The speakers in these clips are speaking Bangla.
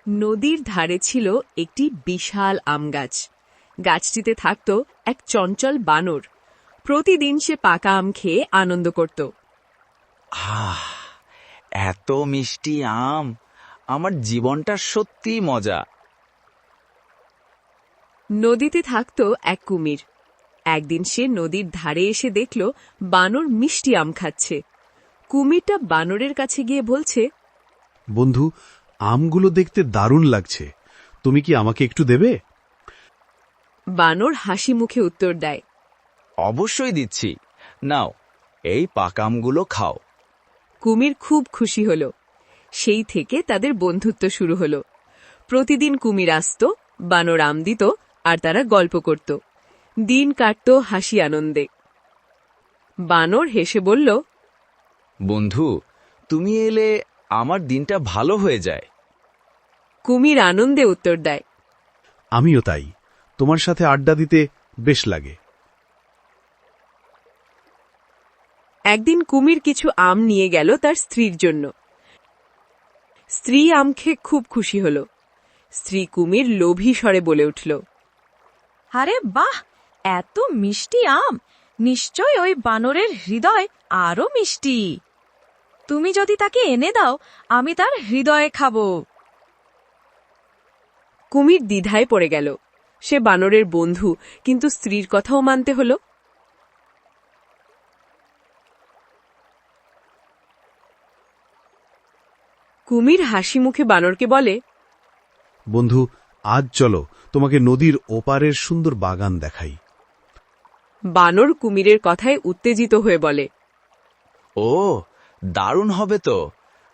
নদীর ধারে ছিল একটি বিশাল আম গাছ। গাছটিতে থাকত এক চঞ্চল বানর। প্রতিদিন সে পাকা আম খেয়ে আনন্দ করত। আহ, এত মিষ্টি আম! আমার জীবনটা সত্যিই মজা। নদীতে থাকত এক কুমির। একদিন সে নদীর ধারে এসে দেখল বানর মিষ্টি আম খাচ্ছে। কুমিরটা বানরের কাছে গিয়ে বলছে, বন্ধু, আমগুলো দেখতে দারুণ লাগছে, তুমি কি আমাকে একটু দেবে? বানর হাসি মুখে উত্তর দেয়। অবশ্যই দিচ্ছি, নাও, এই পাকা আমগুলো খাও। কুমির খুব খুশি হল। সেই থেকে তাদের বন্ধুত্ব শুরু হল। প্রতিদিন কুমির আসত, বানর আম দিত, আর তারা গল্প করত। দিন কাটত হাসি আনন্দে। বানর হেসে বলল, বন্ধু, তুমি এলে আমার দিনটা ভালো হয়ে যায়। কুমির আনন্দে উত্তর দেয়। আমিও তাই, তোমার সাথে আড্ডা দিতে বেশ লাগে। একদিন কুমির কিছু আম নিয়ে গেল তার স্ত্রীর জন্য। স্ত্রী আম খেয়ে খুব খুশি হল। স্ত্রী কুমির লোভী স্বরে বলে উঠল, আরে বাহ, এত মিষ্টি আম! নিশ্চয় ওই বানরের হৃদয় আরো মিষ্টি। তুমি যদি তাকে এনে দাও, আমি তার হৃদয়ে খাব। কুমির দ্বিধায় পড়ে গেল। সে বানরের বন্ধু, কিন্তু স্ত্রীর কথাও মানতে হল। কুমির হাসি মুখে বানরকে বলে, বন্ধু, আজ চলো তোমাকে নদীর ওপারের সুন্দর বাগান দেখাই। বানর কুমিরের কথায় উত্তেজিত হয়ে বলে, ও, দারুণ হবে তো।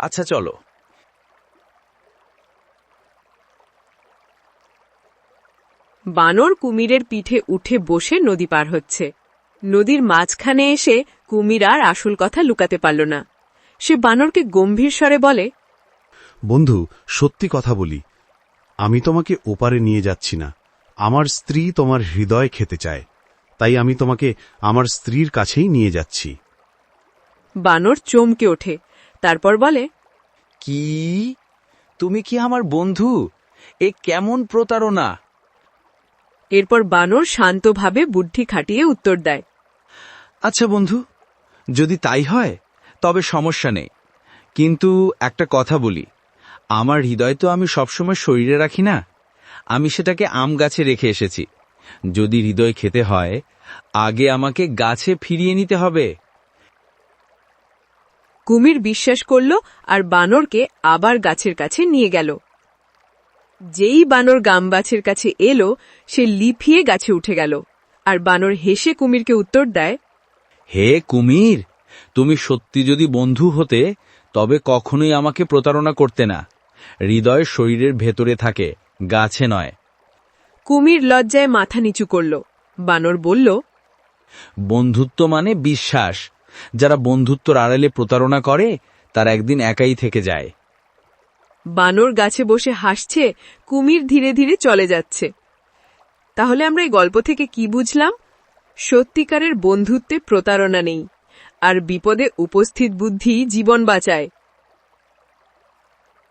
আচ্ছা, চলো। বানর কুমিরের পিঠে উঠে বসে নদী পার হচ্ছে। নদীর মাঝখানে এসে কুমির আর আসল কথা লুকাতে পারল না। সে বানরকে গম্ভীর স্বরে বলে, বন্ধু, সত্যি কথা বলি, আমি তোমাকে ওপারে নিয়ে যাচ্ছি না। আমার স্ত্রী তোমার হৃদয় খেতে চায়, তাই আমি তোমাকে আমার স্ত্রীর কাছেই নিয়ে যাচ্ছি। বানর চমকে ওঠে, তারপর বলে, কি? তুমি কি আমার বন্ধু? এ কেমন প্রতারণা! এরপর বানর শান্তভাবে বুদ্ধি খাটিয়ে উত্তর দেয়, আচ্ছা বন্ধু, যদি তাই হয় তবে সমস্যা নেই, কিন্তু একটা কথা বলি, আমার হৃদয় তো আমি সবসময় শরীরে রাখি না। আমি সেটাকে আম গাছে রেখে এসেছি। যদি হৃদয় খেতে হয়, আগে আমাকে গাছে ফিরিয়ে নিতে হবে। কুমির বিশ্বাস করল আর বানরকে আবার গাছের কাছে নিয়ে গেল। যেই বানর গামগাছের কাছে এলো, সে লিফিয়ে গাছে উঠে গেল। আর বানর হেসে কুমিরকে উত্তর দেয়, হে কুমির, তুমি সত্যি যদি বন্ধু হতে, তবে কখনোই আমাকে প্রতারণা করতে না। হৃদয় শরীরের ভেতরে থাকে, গাছে নয়। কুমির লজ্জায় মাথা নিচু করল। বানর বলল, বন্ধুত্ব মানে বিশ্বাস। যারা বন্ধুত্বর আড়ালে প্রতারণা করে, তার একদিন একাই থেকে যায়। বানর গাছে বসে হাসছে, কুমির ধীরে ধীরে চলে যাচ্ছে। তাহলে আমরা এই গল্প থেকে কি বুঝলাম? সত্যিকারের বন্ধুত্বে প্রতারণা নেই, আর বিপদে উপস্থিত বুদ্ধি জীবন বাঁচায়।